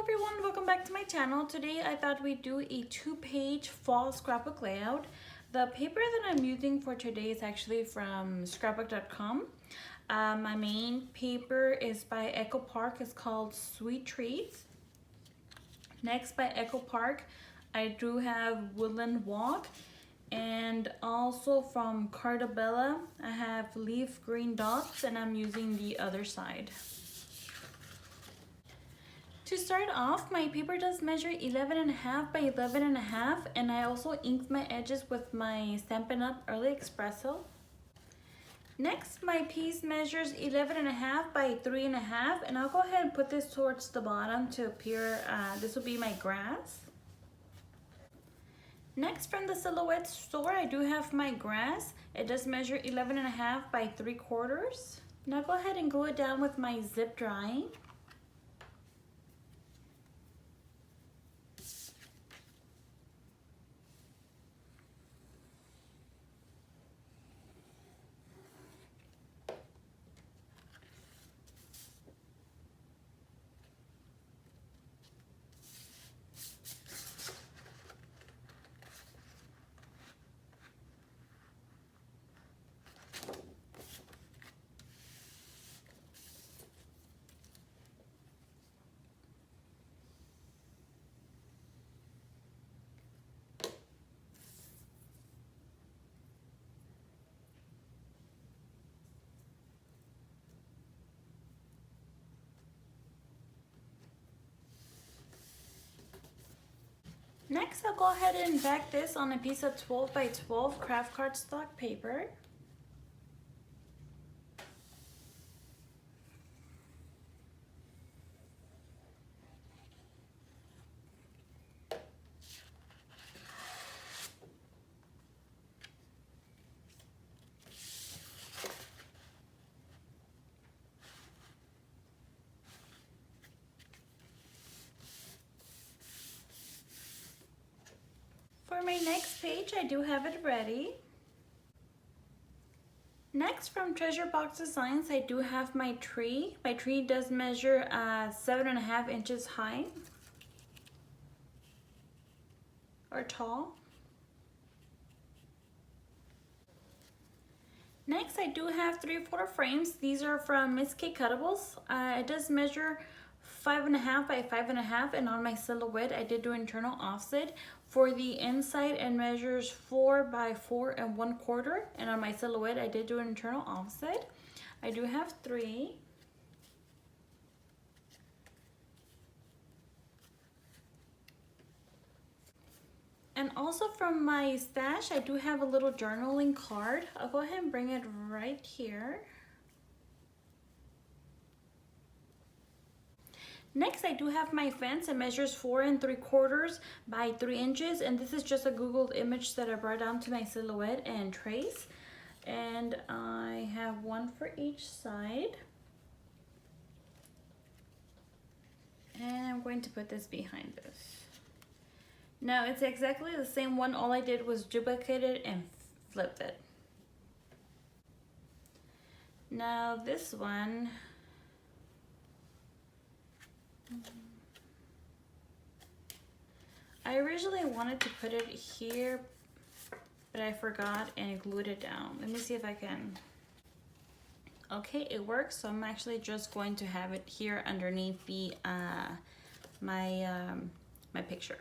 everyone, welcome back to my channel. Today I thought we'd do a 2-page fall scrapbook layout. The paper that I'm using for today is actually from Scrapbook.com. My main paper is by Echo Park. It's called Sweet Treats. Next, by Echo Park, I do have Woodland Walk. And also from Cuddly, I have Leaf Green Dots, and I'm using the other side. To start off, my paper does measure 11.5 by 11.5, and I also inked my edges with my Stampin' Up! Early Espresso. Next, my piece measures 11.5 by 3.5, and I'll go ahead and put this towards the bottom to appear, this will be my grass. Next, from the Silhouette store, I do have my grass. It does measure 11.5 by 3/4. Now go ahead and glue it down with my zip drying. Next, I'll go ahead and back this on a piece of 12 by 12 craft cardstock paper. For my next page, I do have it ready. Next, from Treasure Box Designs, I do have my tree. My tree does measure 7.5 inches high or tall. Next, I do have 3/4 frames. These are from Miss K Cuttables. It does measure 5.5 by 5.5, and on my Silhouette, I did do internal offset. For the inside, it measures 4 by 4 1/4, and on my Silhouette, I did do an internal offset. I do have 3. And also from my stash, I do have a little journaling card. I'll go ahead and bring it right here. Next, I do have my fence. It measures 4 3/4 by 3 inches, and this is just a Googled image that I brought down to my Silhouette and trace. And I have one for each side. And I'm going to put this behind this. Now, it's exactly the same one. All I did was duplicate it and flip it. Now, this one, I originally wanted to put it here, but I forgot and glued it down. Let me see if I can. Okay, it works. So I'm actually just going to have it here underneath the my picture.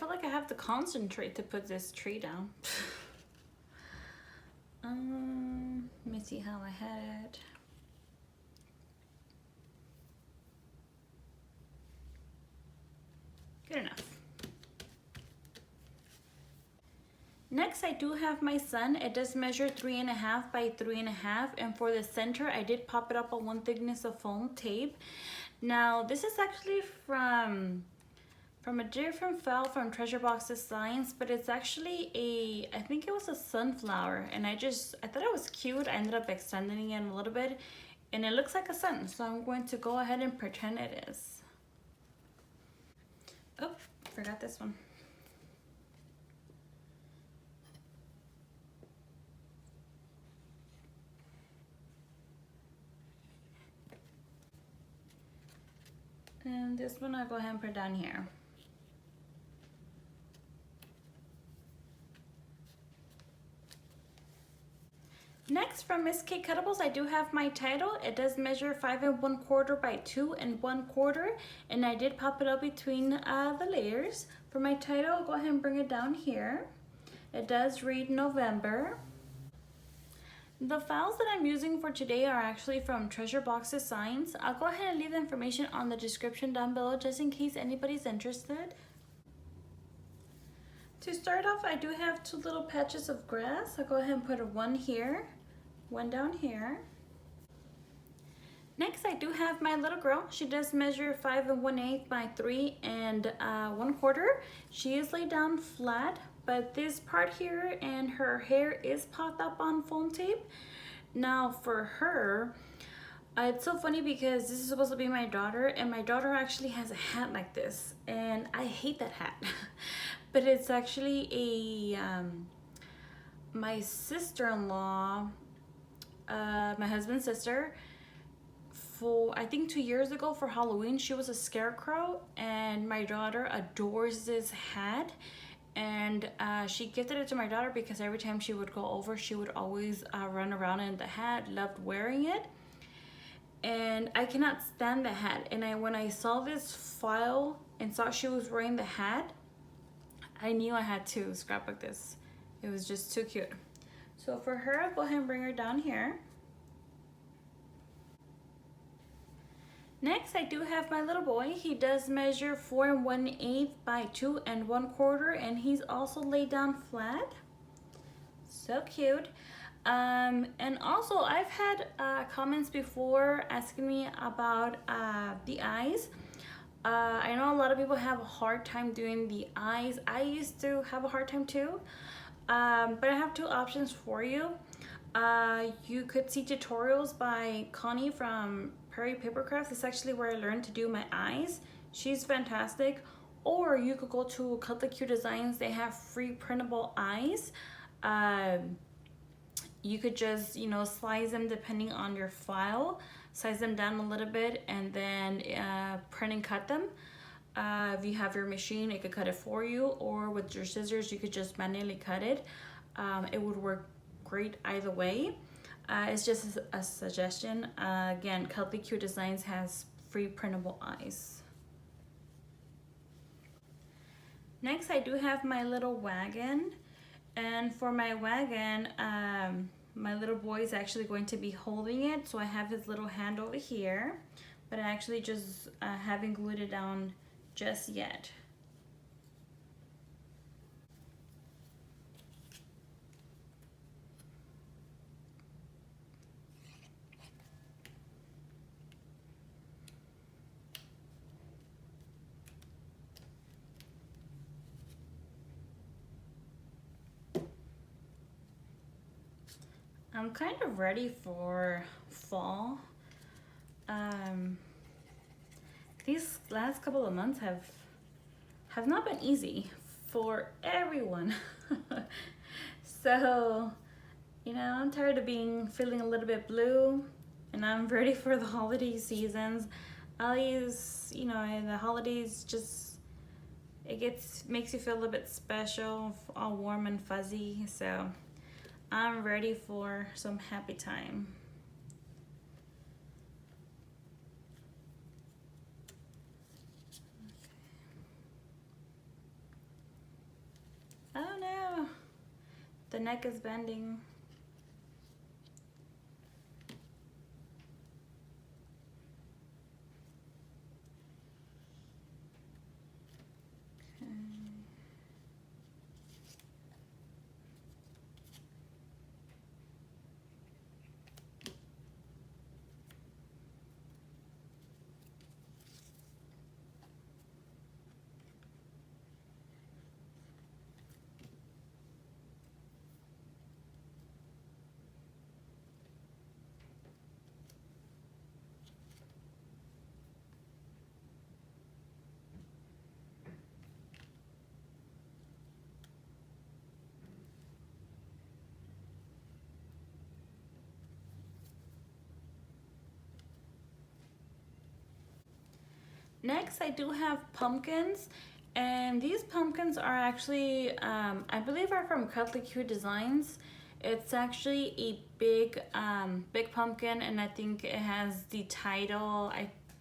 feel like I have to concentrate to put this tree down. Let me see how I had it. Good enough. Next, I do have my sun. It does measure 3.5 by 3.5, and for the center, I did pop it up on one thickness of foam tape. Now, this is actually from a different file from Treasure Box Designs, but it's actually I think it was a sunflower, and I thought it was cute. I ended up extending it a little bit, and it looks like a sun, so I'm going to go ahead and pretend it is. Oh, forgot this one. And this one I'll go ahead and put down here. Next, from Miss K Cuttables, I do have my title. It does measure 5 1/4 by 2 1/4, and I did pop it up between the layers. For my title, I'll go ahead and bring it down here. It does read November. The files that I'm using for today are actually from Treasure Box Designs. I'll go ahead and leave the information on the description down below just in case anybody's interested. To start off, I do have 2 little patches of grass. I'll go ahead and put one here, one down here. Next, I do have my little girl. She does measure 5 1/8 by 3 1/4. She is laid down flat, but this part here and her hair is popped up on foam tape. Now for her, it's so funny because this is supposed to be my daughter, and my daughter actually has a hat like this, and I hate that hat. But it's actually my sister-in-law, my husband's sister, for I think 2 years ago for Halloween, she was a scarecrow, and my daughter adores this hat. And she gifted it to my daughter because every time she would go over, she would always run around in the hat, loved wearing it. And I cannot stand the hat. And when I saw this file and saw she was wearing the hat, I knew I had to scrapbook this. It was just too cute. So for her, I'll go ahead and bring her down here. Next, I do have my little boy. He does measure 4 1/8 by 2 1/4, and he's also laid down flat. So cute. And also, I've had comments before asking me about the eyes. I know a lot of people have a hard time doing the eyes. I used to have a hard time too, but I have 2 options for you. You could see tutorials by Connie from Prairie Paper Crafts. It's actually where I learned to do my eyes. She's fantastic. Or you could go to Cuddly Designs. They have free printable eyes. You could just, slice them depending on your file, size them down a little bit, and then print and cut them. If you have your machine, it could cut it for you, or with your scissors, you could just manually cut it. It would work great either way. It's just a suggestion. Again, Cuddly Designs has free printable eyes. Next, I do have my little wagon. And for my wagon, my little boy is actually going to be holding it. So I have his little hand over here, but I actually just haven't glued it down just yet. I'm kind of ready for fall. These last couple of months have not been easy for everyone. So, I'm tired of feeling a little bit blue, and I'm ready for the holiday seasons. Always, in the holidays, just makes you feel a little bit special, all warm and fuzzy. So I'm ready for some happy time. neck is bending. Next, I do have pumpkins, and these pumpkins are actually, I believe are from Cuddly Cute Designs. It's actually a big pumpkin, and I think it has the title,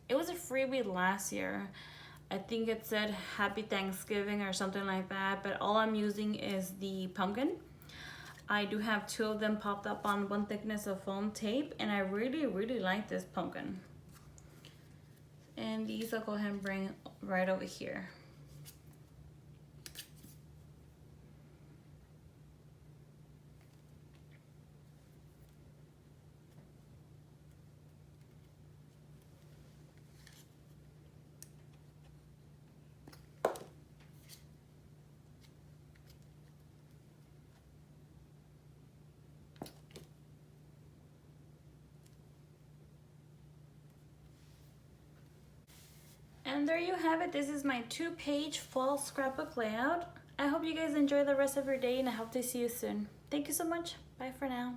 it was a freebie last year. I think it said Happy Thanksgiving or something like that, but all I'm using is the pumpkin. I do have 2 of them popped up on 1 thickness of foam tape, and I really like this pumpkin. And these I'll go ahead and bring right over here. And there you have it. This is my 2-page fall scrapbook layout. I hope you guys enjoy the rest of your day, and I hope to see you soon. Thank you so much. Bye for now.